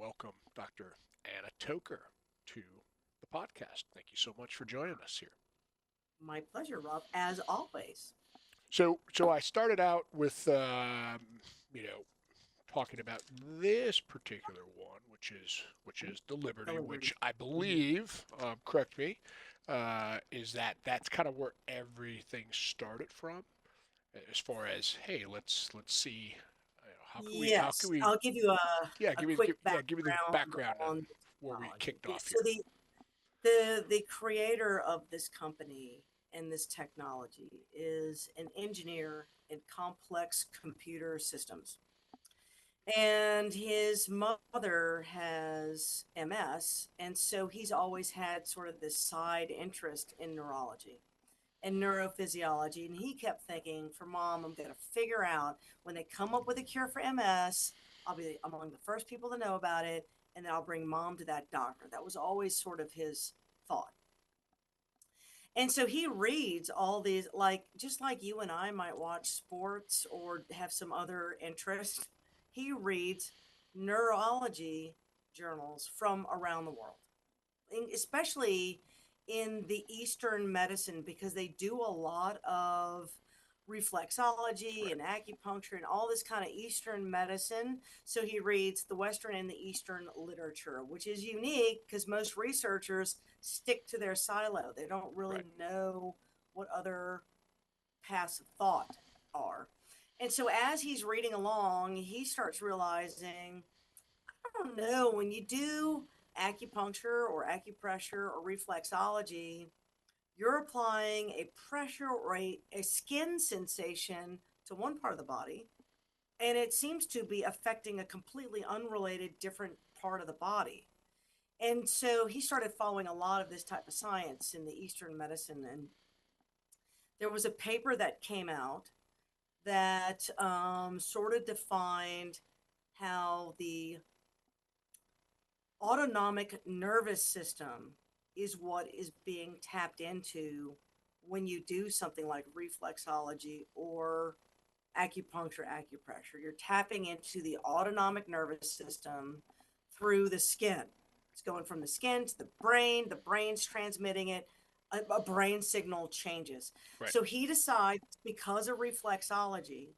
welcome Dr. Anna Toker to the podcast. Thank you so much for joining us here. My pleasure, Rob, as always. So I started out with, talking about this particular one, which is the Liberty, The Liberty. which I Mhm. believe, correct me, is that's kind of where everything started from, as far as hey, let's see, how can Yes, we I'll give you yeah a give quick me the background background on on the where we technology. kicked Yeah, off so here. the creator of this company and this technology is an engineer in complex computer systems. And his mother has MS, and so he's always had sort of this side interest in neurology and neurophysiology. And he kept thinking, for mom, I'm going to figure out when they come up with a cure for MS, I'll be among the first people to know about it. And then I'll bring mom to that doctor. That was always sort of his thought. And so he reads all these, like, just like you and I might watch sports or have some other interest, he reads neurology journals from around the world, especially in the Eastern medicine, because they do a lot of reflexology Right. and acupuncture and all this kind of Eastern medicine. So he reads the Western and the Eastern literature, which is unique because most researchers stick to their silo. They don't Right. really know what other paths of thought are. And so as he's reading along, he starts realizing, I don't know, when you do acupuncture or acupressure or reflexology, you're applying a pressure or a skin sensation to one part of the body, and it seems to be affecting a completely unrelated different part of the body. And so he started following a lot of this type of science in the Eastern medicine. And there was a paper that came out that sort of defined how the autonomic nervous system is what is being tapped into when you do something like reflexology or acupuncture, acupressure. You're tapping into the autonomic nervous system through the skin. It's going from the skin to the brain's transmitting it, a brain signal changes. Right. So he decides, because of reflexology,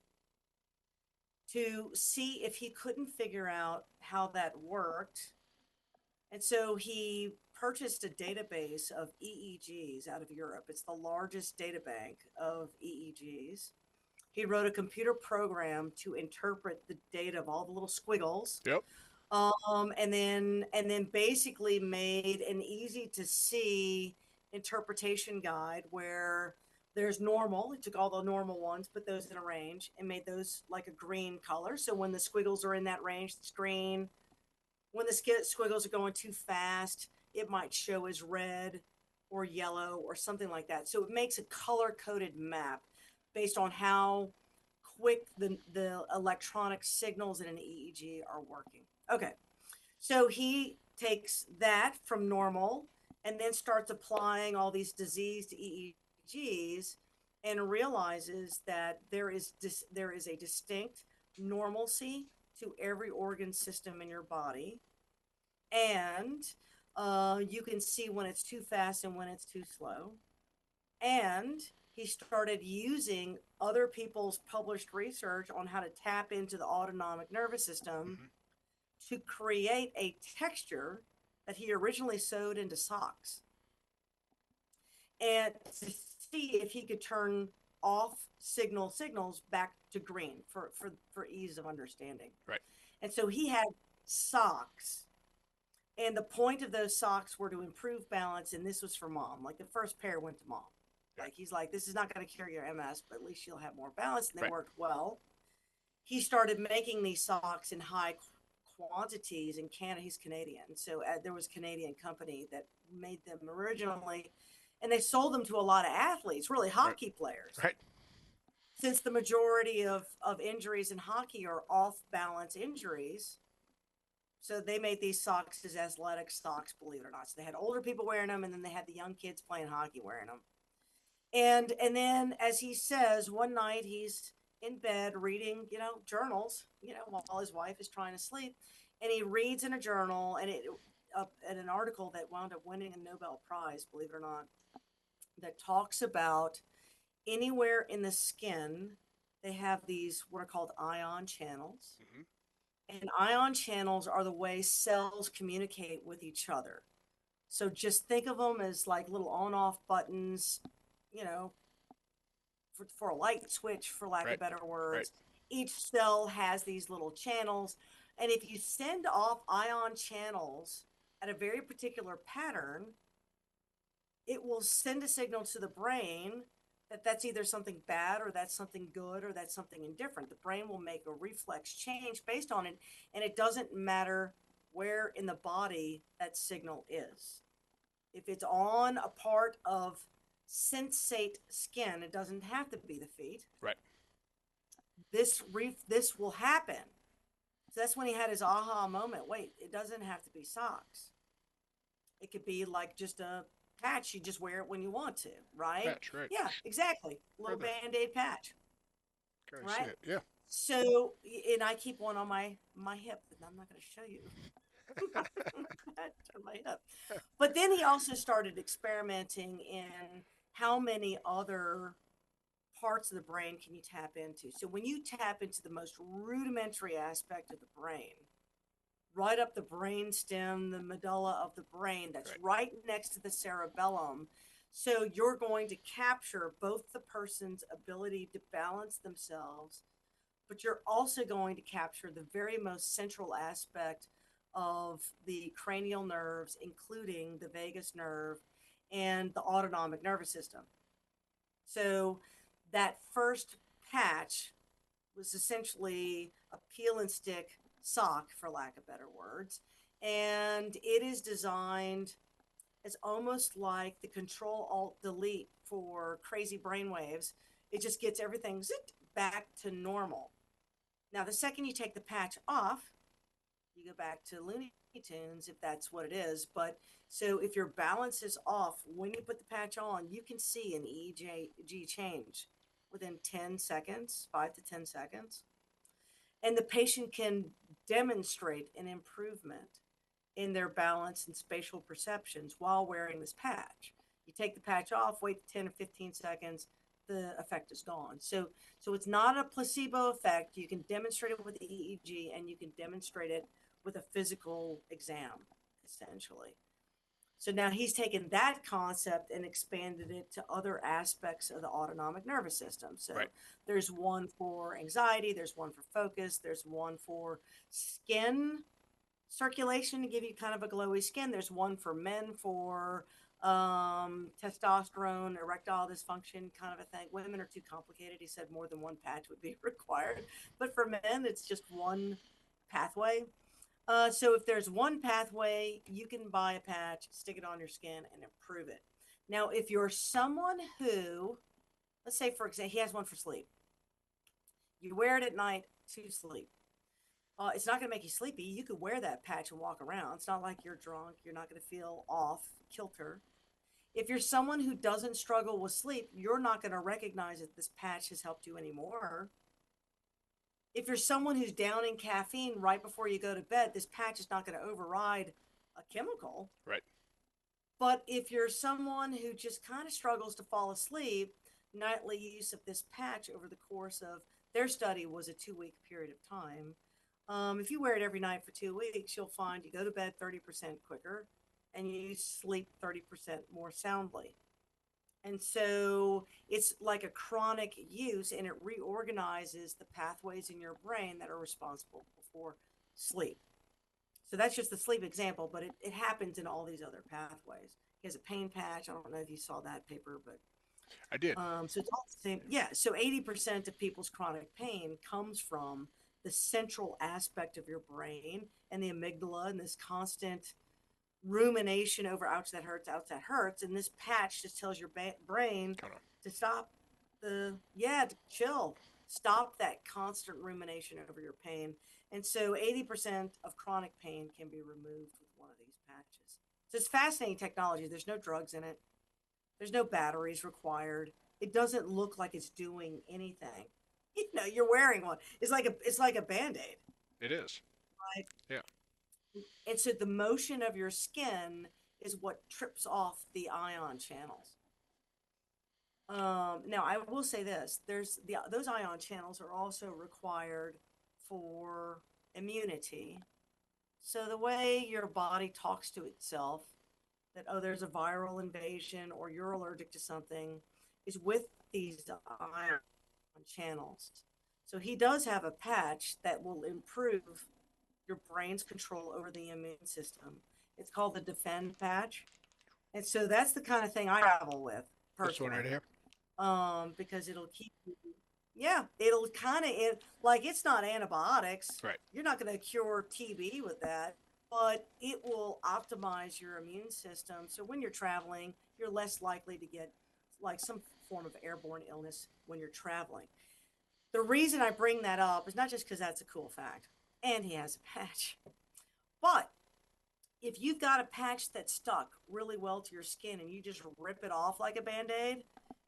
to see if he couldn't figure out how that worked. And so he purchased a database of EEGs out of Europe. It's the largest data bank of EEGs. He wrote a computer program to interpret the data of all the little squiggles, Yep. and then basically made an easy to see interpretation guide where there's normal. He took all the normal ones, put those in a range, and made those like a green color. So when the squiggles are in that range, it's green. When the squiggles are going too fast, it might show as red or yellow or something like that. So it makes a color coded map based on how quick the electronic signals in an EEG are working. Okay, so he takes that from normal and then starts applying all these diseased EEGs and realizes that there is a distinct normalcy to every organ system in your body, and you can see when it's too fast and when it's too slow. And he started using other people's published research on how to tap into the autonomic nervous system Hmm. to create a texture that he originally sewed into socks, and to see if he could turn off signals back to green for ease of understanding. Right. And so he had socks, and the point of those socks were to improve balance, and this was for mom. Like, the first pair went to mom. Right. Like, he's like, this is not going to cure your MS, but at least you'll have more balance, and they Right. worked well. He started making these socks in high quantities in Canada. He's Canadian, so there was a Canadian company that made them originally, and they sold them to a lot of athletes, really Right. hockey players, Right. since the majority of injuries in hockey are off balance injuries. So they made these socks as athletic socks, believe it or not. So they had older people wearing them, and then they had the young kids playing hockey wearing them. And then, as he says, one night in bed reading, journals, while his wife is trying to sleep. And he reads in a journal and in an article that wound up winning a Nobel Prize, believe it or not, that talks about anywhere in the skin, they have these what are called ion channels. Hmm. And ion channels are the way cells communicate with each other. So just think of them as like little on off buttons, you know, for a light switch, for lack of Right. better Right. words. Each cell has these little channels. And if you send off ion channels at a very particular pattern, it will send a signal to the brain that that's either something bad or that's something good or that's something indifferent. The brain will make a reflex change based on it, and it doesn't matter where in the body that signal is. If it's on a part of sensate skin, it doesn't have to be the feet. Right. This will happen. So that's when he had his aha moment. Wait, it doesn't have to be socks. It could be like just a patch. You just wear it when you want to, right? Patch. Right. Yeah, exactly. Little Right there. Band-Aid patch, Can I see right? it? Yeah. So, and I keep one on my hip, and I'm not going to show you. Turn my hip. But then he also started experimenting in how many other parts of the brain can you tap into. So when you tap into the most rudimentary aspect of the brain, right up the brain stem, the medulla of the brain that's Right. right next to the cerebellum. So you're going to capture both the person's ability to balance themselves, but you're also going to capture the very most central aspect of the cranial nerves, including the vagus nerve and the autonomic nervous system. So that first patch was essentially a peel and stick sock, for lack of better words. And it is designed as almost like the control alt delete for crazy brainwaves. It just gets everything back to normal. Now, the second you take the patch off, you go back to Looney Tunes if that's what it is. But so if your balance is off, when you put the patch on, you can see an EEG change within 10 seconds, 5 to 10 seconds. And the patient can demonstrate an improvement in their balance and spatial perceptions while wearing this patch. You take the patch off, wait 10 or 15 seconds, the effect is gone. So it's not a placebo effect. You can demonstrate it with the EEG and you can demonstrate it with a physical exam, essentially. So now he's taken that concept and expanded it to other aspects of the autonomic nervous system. So Right. there's one for anxiety, there's one for focus, there's one for skin circulation to give you kind of a glowy skin. There's one for men for testosterone, erectile dysfunction kind of a thing. Women are too complicated. He said more than one patch would be required. But for men, it's just one pathway. So if there's one pathway, you can buy a patch, stick it on your skin, and improve it. Now, if you're someone who, let's say, for example, he has one for sleep. You wear it at night to sleep. It's not going to make you sleepy. You could wear that patch and walk around. It's not like you're drunk. You're not going to feel off kilter. If you're someone who doesn't struggle with sleep, you're not going to recognize that this patch has helped you anymore. If you're someone who's down in caffeine right before you go to bed, this patch is not going to override a chemical. Right. But if you're someone who just kind of struggles to fall asleep, nightly use of this patch over the course of their study was a 2-week period of time. If you wear it every night for 2 weeks, you'll find you go to bed 30% quicker and you sleep 30% more soundly. And so it's like a chronic use and it reorganizes the pathways in your brain that are responsible for sleep. So that's just the sleep example, but it happens in all these other pathways. He has a pain patch. I don't know if you saw that paper, but I did. so it's all the same. Yeah. So 80% of people's chronic pain comes from the central aspect of your brain and the amygdala and this constant rumination over ouch that hurts, ouch that hurts, and this patch just tells your brain Kind of. to stop to chill, stop that constant rumination over your pain. And so 80% of chronic pain can be removed with one of these patches. So it's fascinating technology. There's no drugs in it. There's no batteries required. It doesn't look like it's doing anything. You're wearing one. It's like a band-aid, It is. right? Yeah. And so the motion of your skin is what trips off the ion channels. Now I will say this: those ion channels are also required for immunity. So the way your body talks to itself, that there's a viral invasion or you're allergic to something, is with these ion channels. So he does have a patch that will improve your brain's control over the immune system. It's called the Defend patch. And so that's the kind of thing I travel with This one right personally. here. Because it'll keep you, yeah, it'll kind of, like, it's not antibiotics. Right. You're not going to cure TB with that, but it will optimize your immune system. So when you're traveling, you're less likely to get like some form of airborne illness when you're traveling. The reason I bring that up is not just because that's a cool fact, and he has a patch, but if you've got a patch that's stuck really well to your skin and you just rip it off like a band-aid,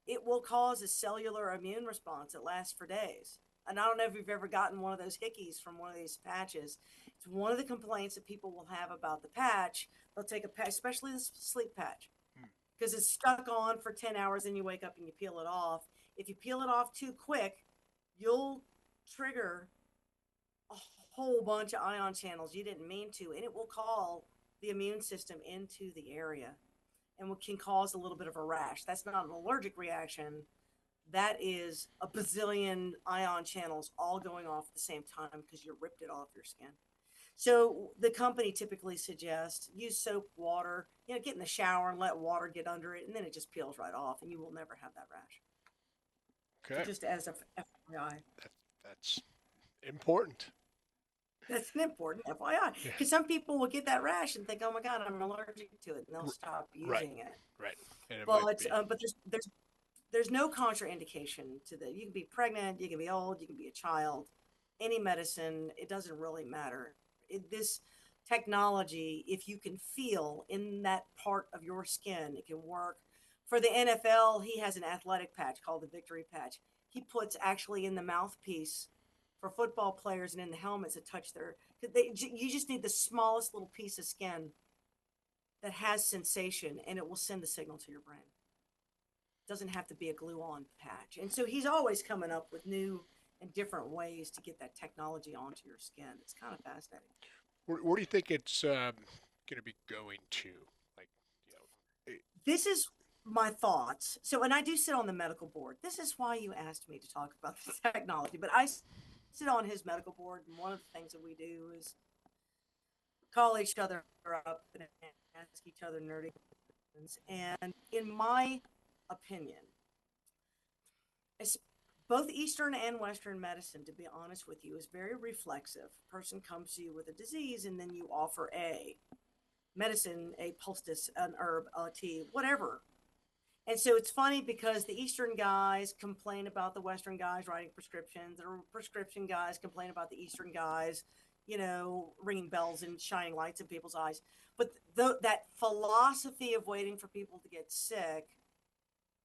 it will cause a cellular immune response that lasts for days. And I don't know if you've ever gotten one of those hickeys from one of these patches. It's one of the complaints that people will have about the patch. They'll take a patch, especially the sleep patch, Hmm. because it's stuck on for 10 hours and you wake up and you peel it off. If you peel it off too quick, you'll trigger a whole bunch of ion channels you didn't mean to, and it will call the immune system into the area and what can cause a little bit of a rash. That's not an allergic reaction. That is a bazillion ion channels all going off at the same time because you ripped it off your skin. So the company typically suggests use soap, water, get in the shower and let water get under it, and then it just peels right off, and you will never have that rash. So Okay. just as a FYI. That, that's important. That's an important FYI, Yeah. because some people will get that rash and think, "Oh my God, I'm allergic to it," and they'll stop Right. using it. Right. And it might But be. um, but there's no contraindication to that. You can be pregnant, you can be old, you can be a child. Any medicine, it doesn't really matter. This technology, if you can feel in that part of your skin, it can work. For the NFL, he has an athletic patch called the Victory Patch. He puts actually in the mouthpiece for football players and in the helmets that touch their. You just need the smallest little piece of skin that has sensation, and it will send the signal to your brain. It doesn't have to be a glue-on patch. And so he's always coming up with new and different ways to get that technology onto your skin. It's kind of fascinating. Where do you think it's going to be going to? Like, This is my thoughts. So, and I do sit on the medical board. This is why you asked me to talk about the technology, but I sit on his medical board. And one of the things that we do is call each other up and ask each other nerdy questions. And in my opinion, both Eastern and Western medicine, to be honest with you, is very reflexive. A person comes to you with a disease, and then you offer a medicine, a poultice, an herb, a tea, whatever. And so it's funny because the Eastern guys complain about the Western guys writing prescriptions. The prescription guys complain about the Eastern guys, ringing bells and shining lights in people's eyes. But that philosophy of waiting for people to get sick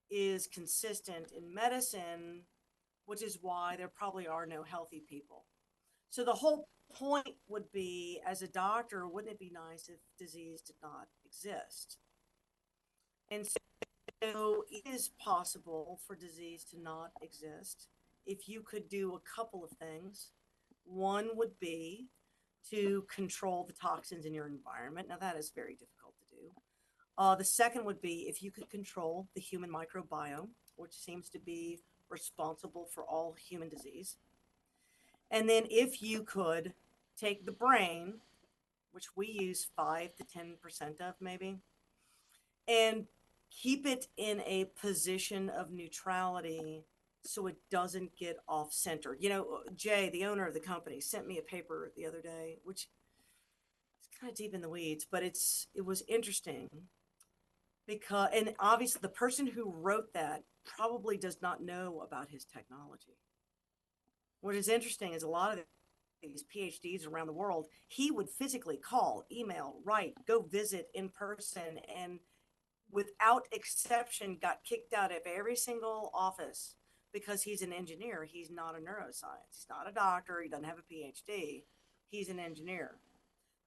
is consistent in medicine, which is why there probably are no healthy people. So the whole point would be, as a doctor, wouldn't it be nice if disease did not exist? And so it is possible for disease to not exist if you could do a couple of things. One would be to control the toxins in your environment. Now, that is very difficult to do. The second would be if you could control the human microbiome, which seems to be responsible for all human disease. And then if you could take the brain, which we use 5 to 10% of maybe, and keep it in a position of neutrality so it doesn't get off center. Jay, the owner of the company, sent me a paper the other day, which is kind of deep in the weeds, but it was interesting because, and obviously the person who wrote that probably does not know about his technology. What is interesting is a lot of these PhDs around the world, he would physically call, email, write, go visit in person, and without exception got kicked out of every single office because he's an engineer. He's not a neuroscience. He's not a doctor. He doesn't have a PhD. He's an engineer.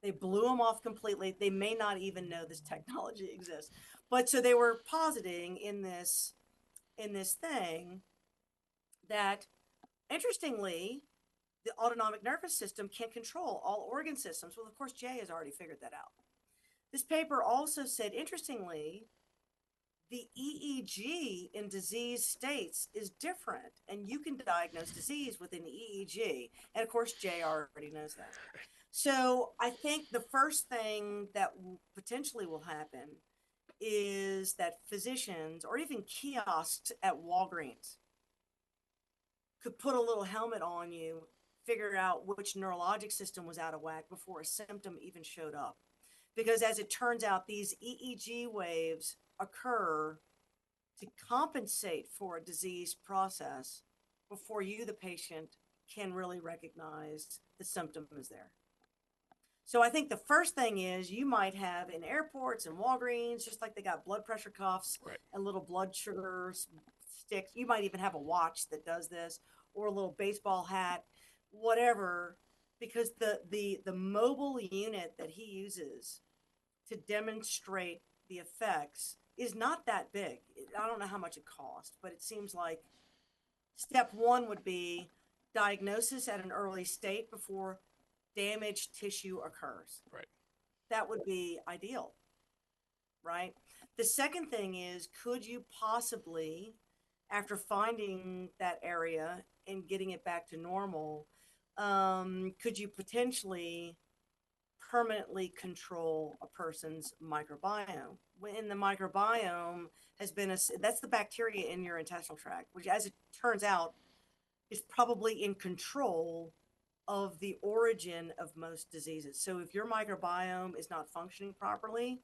They blew him off completely. They may not even know this technology exists. But so they were positing in this thing that, interestingly, the autonomic nervous system can control all organ systems. Well, of course, Jay has already figured that out. This paper also said, interestingly, the EEG in disease states is different, and you can diagnose disease with an EEG. And of course, Jay already knows that. So I think the first thing that potentially will happen is that physicians or even kiosks at Walgreens could put a little helmet on you, figure out which neurologic system was out of whack before a symptom even showed up. Because as it turns out, these EEG waves occur to compensate for a disease process before you, the patient, can really recognize the symptom is there. So I think the first thing is you might have in airports and Walgreens, just like they got blood pressure cuffs Right. and little blood sugar sticks. You might even have a watch that does this, or a little baseball hat, whatever, because the mobile unit that he uses to demonstrate the effects is not that big. I don't know how much it costs, but it seems like step one would be diagnosis at an early state before damaged tissue occurs. Right. That would be ideal, right? The second thing is, could you possibly, after finding that area and getting it back to normal, could you potentially permanently control a person's microbiome? When the microbiome has been that's the bacteria in your intestinal tract, which, as it turns out, is probably in control of the origin of most diseases. So if your microbiome is not functioning properly,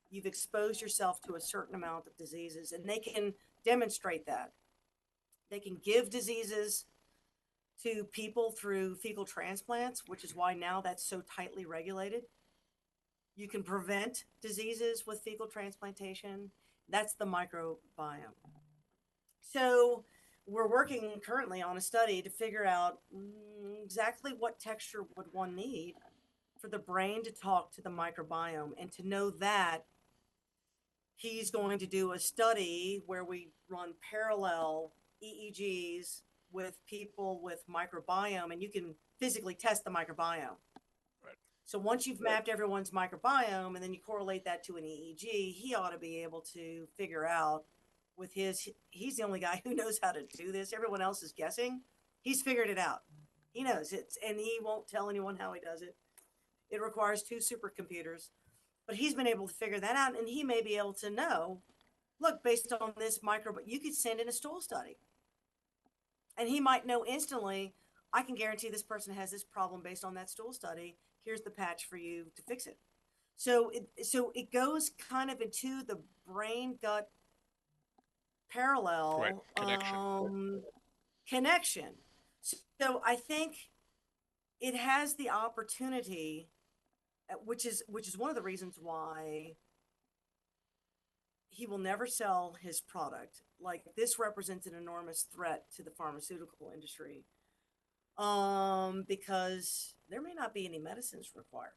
you've exposed yourself to a certain amount of diseases, and they can demonstrate that. They can give diseases to people through fecal transplants, which is why now that's so tightly regulated. You can prevent diseases with fecal transplantation. That's the microbiome. So we're working currently on a study to figure out exactly what texture would one need for the brain to talk to the microbiome, and to know that he's going to do a study where we run parallel EEGs with people with microbiome, and you can physically test the microbiome. Right. So once you've mapped everyone's microbiome and then you correlate that to an EEG, he ought to be able to figure out with he's the only guy who knows how to do this. Everyone else is guessing. He's figured it out. He knows it, and he won't tell anyone how he does it. It requires 2 supercomputers, but he's been able to figure that out, and he may be able to know, look, based on this you could send in a stool study. And he might know instantly, I can guarantee this person has this problem based on that stool study. Here's the patch for you to fix it. So it goes kind of into the brain gut parallel. Right. Connection. So I think it has the opportunity, which is one of the reasons why he will never sell his product. Like, this represents an enormous threat to the pharmaceutical industry, because there may not be any medicines required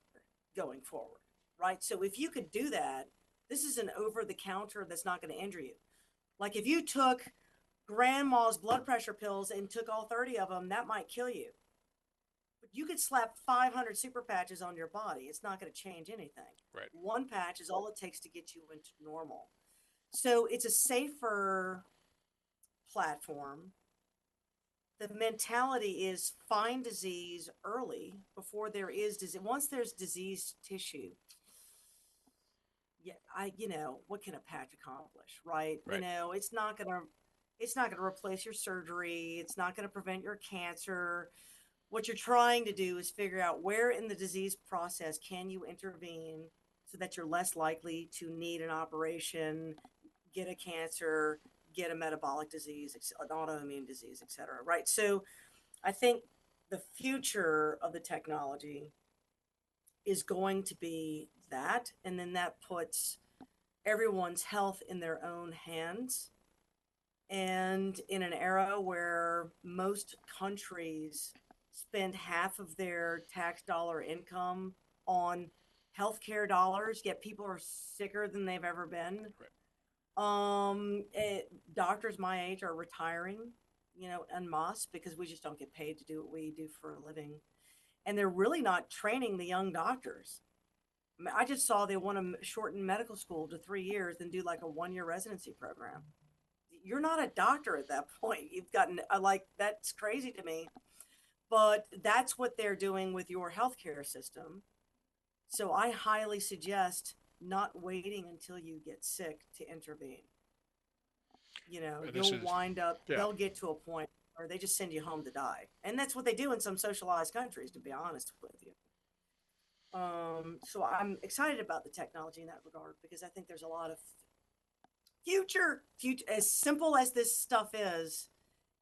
going forward, right? So if you could do that, this is an over-the-counter that's not going to injure you. Like, if you took grandma's blood pressure pills and took all 30 of them, that might kill you. But you could slap 500 super patches on your body. It's not going to change anything. Right. One patch is all it takes to get you into normal. So it's a safer platform. The mentality is find disease early before there is disease. Once there's diseased tissue, what can a patch accomplish, right? Right. It's not gonna replace your surgery. It's not gonna prevent your cancer. What you're trying to do is figure out where in the disease process can you intervene so that you're less likely to need an operation, get a cancer, get a metabolic disease, an autoimmune disease, et cetera, right? So I think the future of the technology is going to be that, and then that puts everyone's health in their own hands. And in an era where most countries spend half of their tax dollar income on healthcare dollars, yet people are sicker than they've ever been. Right. Doctors my age are retiring, en masse because we just don't get paid to do what we do for a living. And they're really not training the young doctors. I mean, I just saw they want to shorten medical school to 3 years and do like a 1 year residency program. You're not a doctor at that point. You've gotten like that's crazy to me, but that's what they're doing with your healthcare system. So I highly suggest not waiting until you get sick to intervene. And this You'll is, wind up, yeah, they'll get to a point where they just send you home to die. And that's what they do in some socialized countries, to be honest with you. So I'm excited about the technology in that regard because I think there's a lot of future, as simple as this stuff is,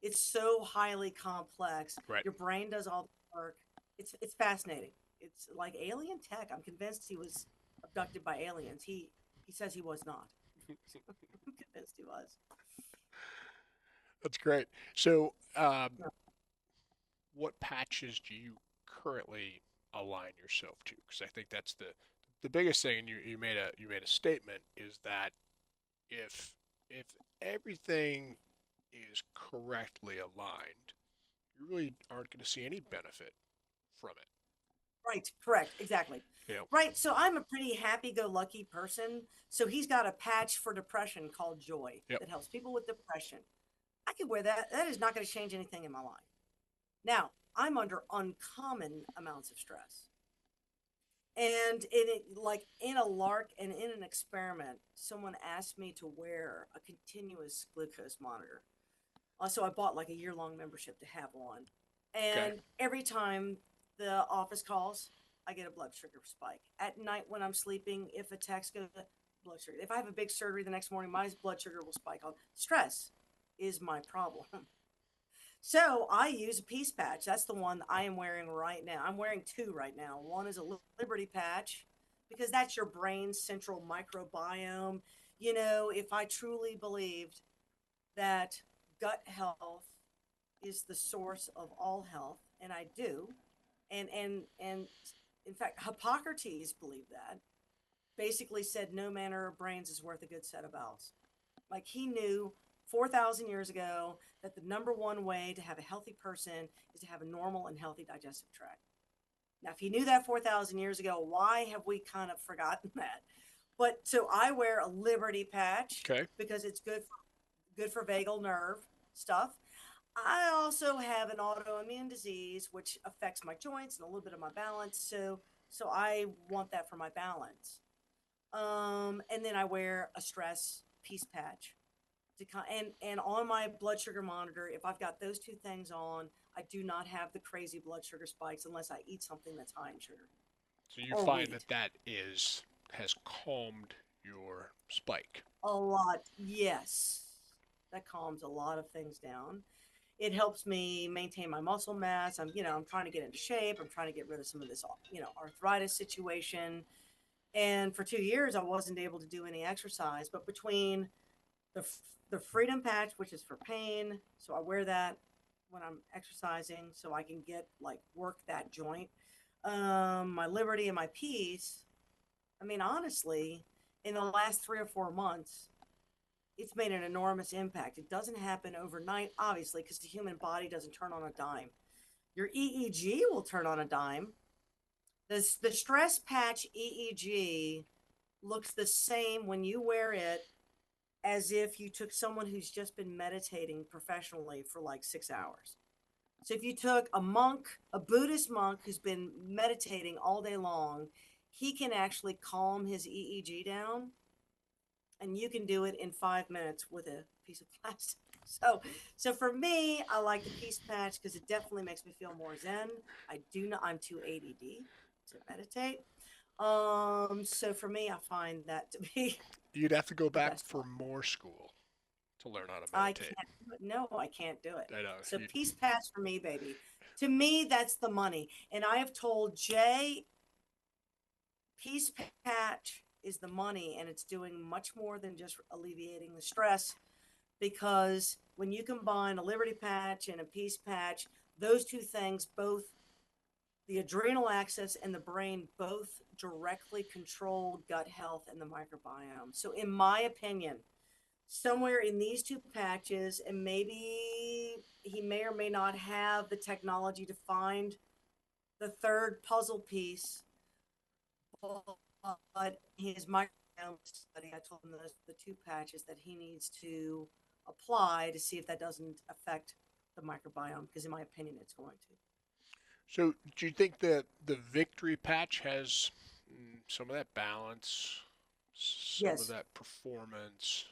it's so highly complex. right. Your brain does all the work. It's fascinating. It's like alien tech. I'm convinced he was abducted by aliens. He says he was not. I'm convinced he was. That's great. So, what patches do you currently align yourself to? Because I think that's the biggest thing. And you made a statement is that if everything is correctly aligned, you really aren't going to see any benefit from it. Right, correct, exactly. You know, Right, so I'm a pretty happy-go-lucky person. So he's got a patch for depression called Joy yep. that helps people with depression. I could wear that. That is not going to change anything in my life. Now, I'm under uncommon amounts of stress. And like in a lark and in an experiment, someone asked me to wear a continuous glucose monitor. So I bought like a year-long membership to have one. Okay. And every time the office calls, I get a blood sugar spike. At night when I'm sleeping, if a text goes, blood sugar. If I have a big surgery the next morning, my blood sugar will spike. Stress is my problem. So I use a peace patch. That's the one I am wearing right now. I'm wearing two right now. One is a Liberty patch because that's your brain's central microbiome. If I truly believed that gut health is the source of all health, and I do, and in fact, Hippocrates believed that. Basically said no manner of brains is worth a good set of bowels. Like he knew 4,000 years ago that the number one way to have a healthy person is to have a normal and healthy digestive tract. Now, if he knew that 4,000 years ago, why have we kind of forgotten that? But so I wear a Liberty patch Okay. because it's good for vagal nerve stuff. I also have an autoimmune disease which affects my joints and a little bit of my balance. So I want that for my balance. And then I wear a stress peace patch and on my blood sugar monitor, if I've got those two things on, I do not have the crazy blood sugar spikes unless I eat something that's high in sugar So you or find that wheat. that has calmed your spike. A lot, yes. That calms a lot of things down. It helps me maintain my muscle mass. I'm trying to get into shape. I'm trying to get rid of some of this, arthritis situation. And for 2 years, I wasn't able to do any exercise. But between the the freedom patch, which is for pain, so I wear that when I'm exercising, so I can get like work that joint. My liberty and my peace. I mean, honestly, in the last 3 or 4 months, it's made an enormous impact. It doesn't happen overnight, obviously, because the human body doesn't turn on a dime. Your EEG will turn on a dime. The stress patch EEG looks the same when you wear it as if you took someone who's just been meditating professionally for like 6 hours. So if you took a Buddhist monk who's been meditating all day long, he can actually calm his EEG down, and you can do it in 5 minutes with a piece of plastic. So for me, I like the peace patch because it definitely makes me feel more zen. I'm too ADD to meditate. So for me, I find that to be You'd have to go the back best for one. more school to learn how to I meditate. can't do it. No, I can't do it. I know. So peace patch for me, baby. To me, that's the money. And I have told Jay, peace patch is the money, and it's doing much more than just alleviating the stress. because when you combine a Liberty patch and a Peace patch, those two things, both the adrenal axis and the brain, both directly control gut health and the microbiome. So, in my opinion, somewhere in these two patches, and maybe he may or may not have the technology to find the third puzzle piece, but his microbiome study, I told him those are the two patches that he needs to apply to see if that doesn't affect the microbiome, because in my opinion, it's going to. So, do you think that the victory patch has some of that balance, some of Yes. that performance?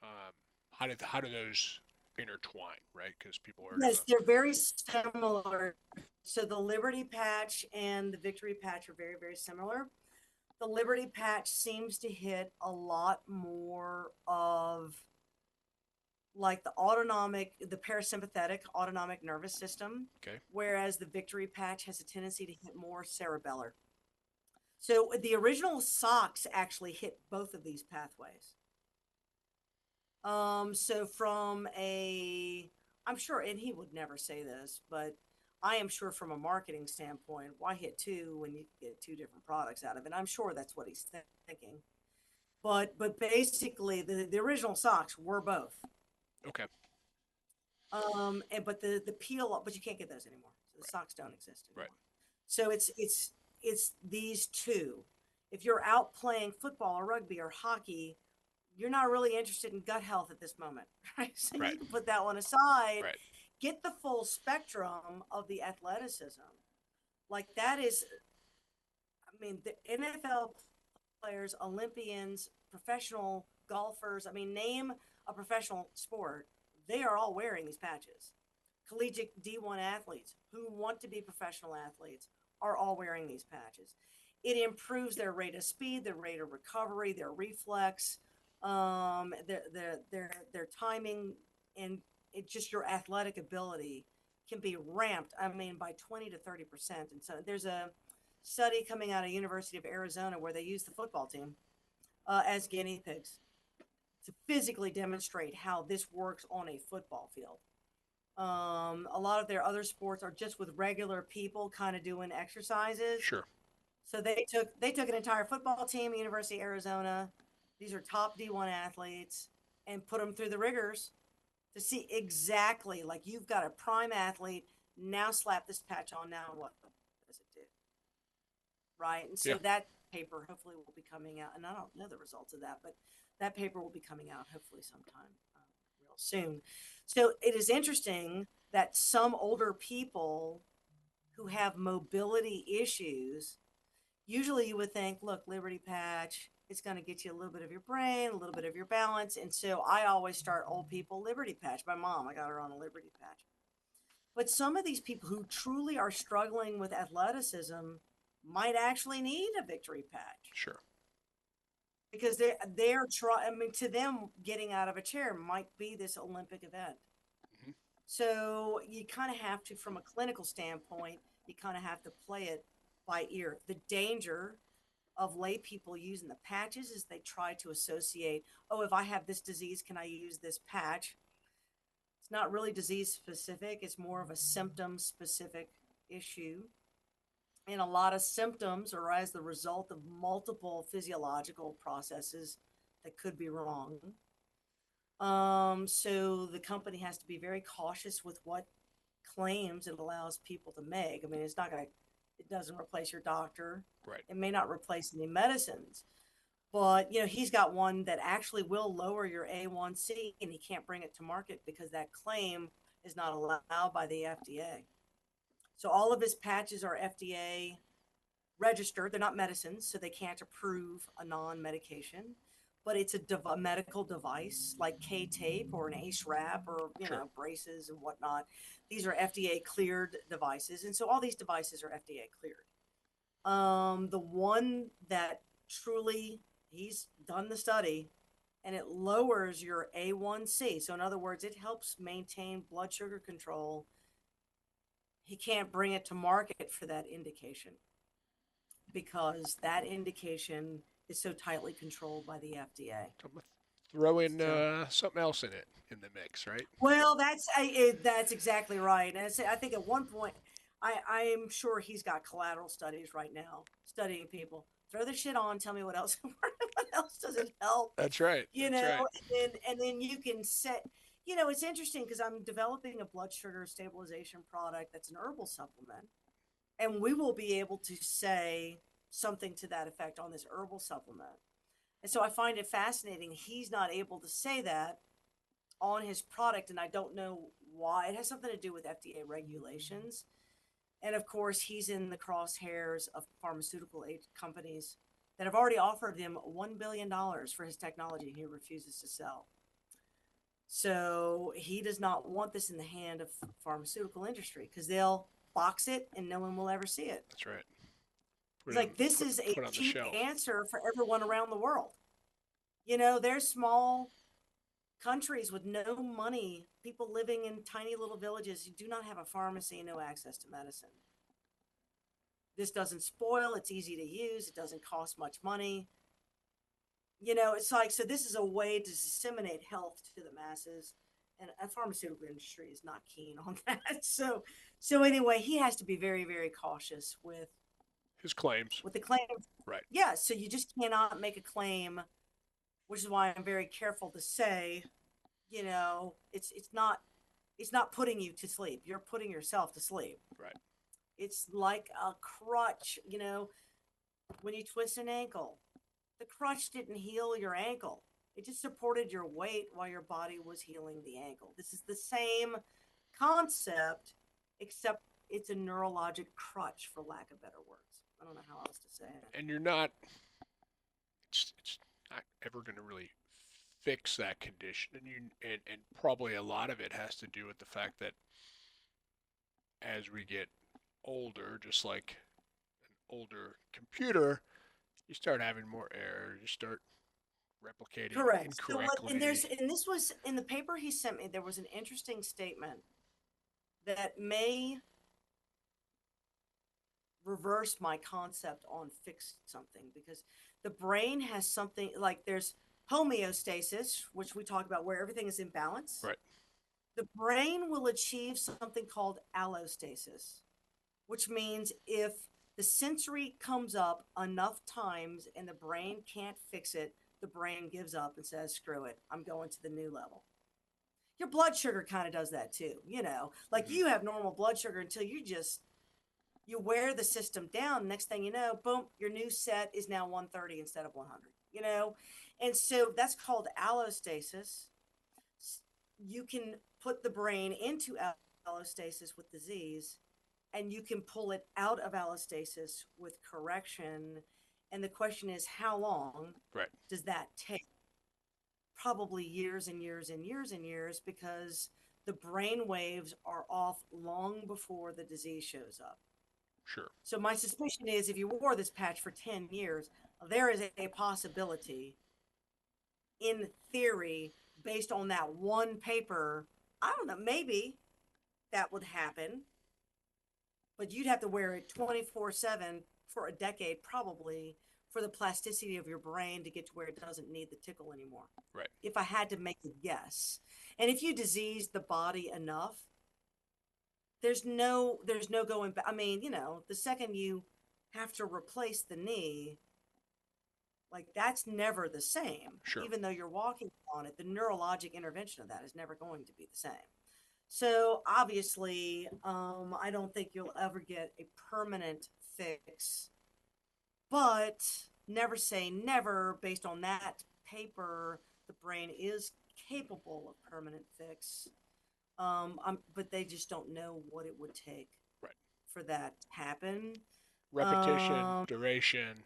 Um, how do those intertwine, right? Because people are Yes, gonna. they're very similar. So the Liberty patch and the Victory patch are very, very similar. The Liberty patch seems to hit a lot more of like the parasympathetic autonomic nervous system, Okay. whereas the Victory patch has a tendency to hit more cerebellar. So the original socks actually hit both of these pathways. So from I'm sure, and he would never say this, but I am sure from a marketing standpoint, why hit two when you get two different products out of it? I'm sure that's what he's thinking. But basically, the original socks were both. Okay. And but the peel, but you can't get those anymore. So the Right. socks don't exist Right. anymore. So it's these two. If you're out playing football or rugby or hockey, you're not really interested in gut health at this moment, right? So Right. you can put that one aside, Right. get the full spectrum of the athleticism. Like that is, I mean, the NFL players, Olympians, professional golfers, I mean, name a professional sport, they are all wearing these patches. Collegiate D1 athletes who want to be professional athletes are all wearing these patches. It improves their rate of speed, their rate of recovery, their reflex, their timing, and it just your athletic ability can be ramped. I mean, by 20 to 30%. And so there's a study coming out of University of Arizona where they use the football team as guinea pigs to physically demonstrate how this works on a football field. A lot of their other sports are just with regular people kind of doing exercises. Sure. So they took an entire football team at University of Arizona. These are top D1 athletes and put them through the rigors to see exactly like you've got a prime athlete. Now slap this patch on. Now what does it do? Right. And Yeah. so that paper hopefully will be coming out. And I don't know the results of that, but that paper will be coming out hopefully sometime real soon. So it is interesting that some older people who have mobility issues, usually you would think, look, Liberty Patch, it's going to get you a little bit of your brain, a little bit of your balance. And so I always start old people Liberty Patch. My mom, I got her on a Liberty Patch. But some of these people who truly are struggling with athleticism might actually need a victory patch Sure. because they're trying. I mean, to them, getting out of a chair might be this Olympic event. Hmm. So you kind of have to, from a clinical standpoint, you kind of have to play it by ear. The danger of lay people using the patches is they try to associate, oh, if I have this disease, can I use this patch? It's not really disease specific, it's more of a symptom specific issue. And a lot of symptoms are as the result of multiple physiological processes that could be wrong. So the company has to be very cautious with what claims it allows people to make. I mean, it's not going to, it doesn't replace your doctor. Right. It may not replace any medicines, but you know, he's got one that actually will lower your A1C and he can't bring it to market because that claim is not allowed by the FDA. So all of his patches are FDA registered. They're not medicines, so they can't approve a non-medication. But it's a medical device like K-tape or an ACE wrap or Sure. braces and whatnot. These are FDA cleared devices, and so all these devices are FDA cleared. The one that truly he's done the study, and it lowers your A1C. So in other words, it helps maintain blood sugar control. He can't bring it to market for that indication because that indication is so tightly controlled by the FDA. So throw in So, something else in it in the mix, right? well, that's exactly right. And I think at one point, I am sure he's got collateral studies right now studying people. Throw the shit on. Tell me what else. What else does it help? That's right. You That's know, right. and then you can set. You know, it's interesting because I'm developing a blood sugar stabilization product that's an herbal supplement, and we will be able to say something to that effect on this herbal supplement. And so I find it fascinating. He's not able to say that on his product, and I don't know why. It has something to do with FDA regulations. And of course, he's in the crosshairs of pharmaceutical companies that have already offered him $1 billion for his technology he refuses to sell. So he does not want this in the hand of pharmaceutical industry because they'll box it and no one will ever see it. That's right. He's like, this Put is a on the cheap shelf. answer for everyone around the world. You know, there's small countries with no money, people living in tiny little villages who do not have a pharmacy and no access to medicine. This doesn't spoil, it's easy to use, it doesn't cost much money. You know, it's like, so this is a way to disseminate health to the masses. And a pharmaceutical industry is not keen on that. So anyway, he has to be very, very cautious His claims. with the claims. Right. Yeah, so you just cannot make a claim, which is why I'm very careful to say, you know, it's not putting you to sleep. You're putting yourself to sleep. Right. It's like a crutch, you know, when you twist an ankle. The crutch didn't heal your ankle. It just supported your weight while your body was healing the ankle. This is the same concept, except it's a neurologic crutch, for lack of better words. I don't know how else to say it. And you're not. It's not ever going to really fix that condition, and probably a lot of it has to do with the fact that as we get older, just like an older computer, you start having more errors. You start replicating Correct. So what? And incorrectly. there's and this was in the paper he sent me. There was an interesting statement that may reverse my concept on fix something, because the brain has something like there's homeostasis, which we talk about where everything is in balance. Right. The brain will achieve something called allostasis, which means if the sensory comes up enough times and the brain can't fix it, the brain gives up and says, screw it, I'm going to the new level. Your blood sugar kind of does that too, you know, like Mm-hmm. you have normal blood sugar until you wear the system down. Next thing you know, boom, your new set is now 130 instead of 100, you know? And so that's called allostasis. You can put the brain into allostasis with disease, and you can pull it out of allostasis with correction. And the question is, how long Right. does that take? Probably years and years and years and years, because the brain waves are off long before the disease shows up. Sure. So my suspicion is if you wore this patch for 10 years, there is a possibility, in theory, based on that one paper, I don't know, maybe that would happen, but you'd have to wear it 24/7 for a decade, probably, for the plasticity of your brain to get to where it doesn't need the tickle anymore. Right. If I had to make a guess. And if you disease the body enough, there's no going back. I mean, you know, the second you have to replace the knee, like that's never the same. Sure. Even though you're walking on it, the neurologic intervention of that is never going to be the same. So obviously, I don't think you'll ever get a permanent fix, but never say never. Based on that paper, the brain is capable of permanent fix. But they just don't know what it would take Right. for that to happen. Repetition, duration,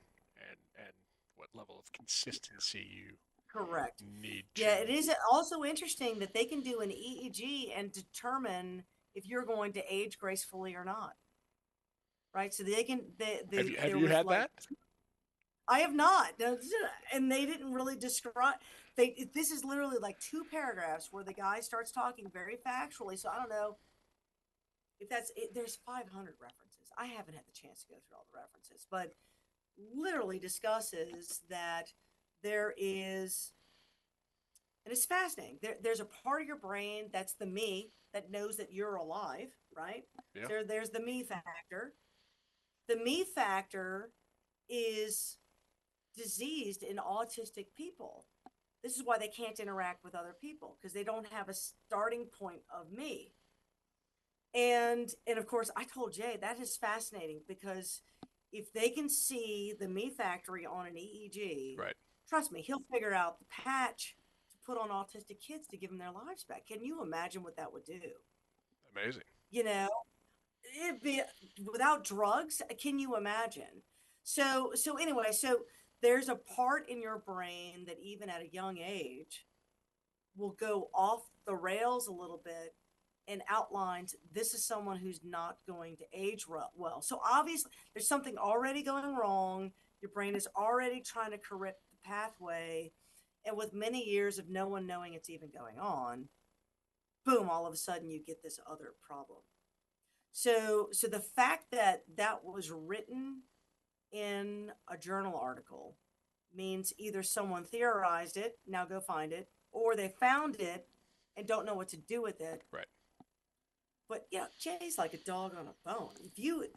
and what level of consistency you Correct. need Yeah, to. it is also interesting that they can do an EEG and determine if you're going to age gracefully or not. Right? So they can. Have There you was had like, that? I have not, and they didn't really describe. This is literally like two paragraphs where the guy starts talking very factually. So I don't know if that's it. There's 500 references. I haven't had the chance to go through all the references, but literally discusses that there is And it's fascinating. There's a part of your brain that's the me that knows that you're alive, right? Yeah. So there's the me factor. The me factor is diseased in autistic people. This is why they can't interact with other people because they don't have a starting point of me. And of course, I told Jay that is fascinating because if they can see the me factory on an EEG, Right. trust me, he'll figure out the patch to put on autistic kids to give them their lives back. Can you imagine what that would do? Amazing. You know, it'd be without drugs. Can you imagine? So anyway, so there's a part in your brain that even at a young age will go off the rails a little bit and outlines this is someone who's not going to age well. So obviously, there's something already going wrong. Your brain is already trying to correct the pathway. And with many years of no one knowing it's even going on, boom, all of a sudden you get this other problem. So the fact that that was written in a journal article means either someone theorized it, now go find it, or they found it and don't know what to do with it. Right. But Jay's like a dog on a bone.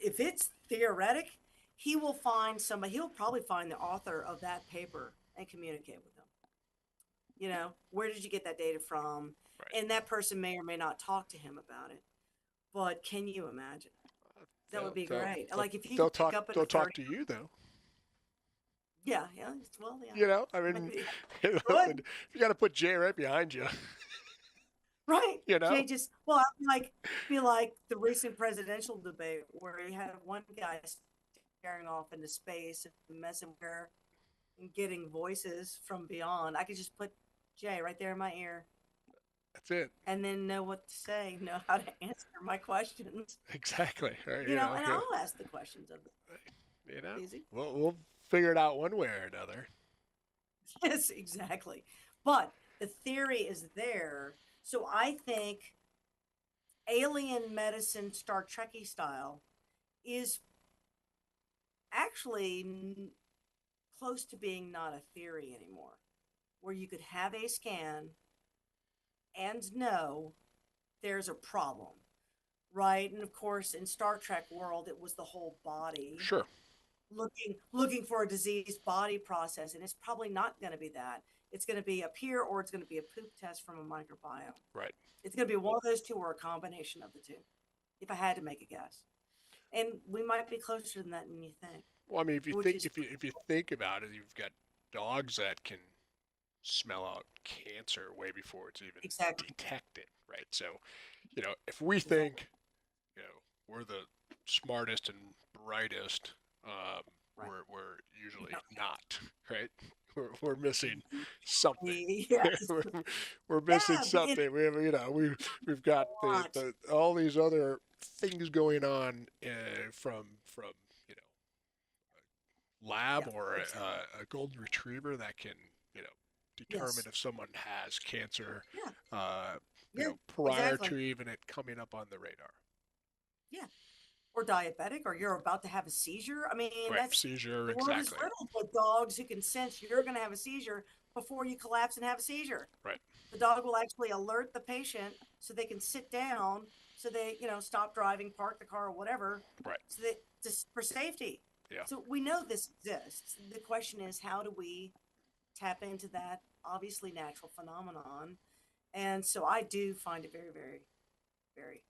If it's theoretic, he will find somebody. He'll probably find the author of that paper and communicate with them. Where did you get that data from? Right. And that person may or may not talk to him about it. But can you imagine? That would be great. Like if you they'll could pick talk. up at They'll a talk 30. to you though. Yeah. Well, yeah. I mean, Good. you got to put Jay right behind you. Right. Jay be like the recent presidential debate where you have one guy staring off into space and messing with her and getting voices from beyond. I could just put Jay right there in my ear. That's it. And then know what to say, know how to answer my questions. Exactly. Right. And I'll ask the questions of it. Easy. We'll figure it out one way or another. Yes, exactly. But the theory is there. So I think alien medicine, Star Trekky style, is actually close to being not a theory anymore, where you could have a scan and know there's a problem, right? And of course, in Star Trek world, it was the whole body. Sure. Looking for a diseased body process, and it's probably not going to be that. It's going to be up here, or it's going to be a poop test from a microbiome. Right. It's going to be one of those two, or a combination of the two, if I had to make a guess. And we might be closer than that than you think. Well, I mean, if you think about it, you've got dogs that can smell out cancer way before it's even detected, right? So, if we think, we're the smartest and brightest, right. we're usually not, right? We're missing something. Yes. we're missing something. We have, we've got the all these other things going on from lab or a golden retriever that can determine if someone has cancer prior to even it coming up on the radar. Yeah. Or diabetic, or you're about to have a seizure. I mean, that's seizure. The world is riddled with dogs who can sense you're going to have a seizure before you collapse and have a seizure. Right. The dog will actually alert the patient so they can sit down, so they stop driving, park the car, or whatever. Right. So that just for safety. Yeah. So we know this exists. The question is, how do we tap into that obviously natural phenomenon? And so I do find it very, very, very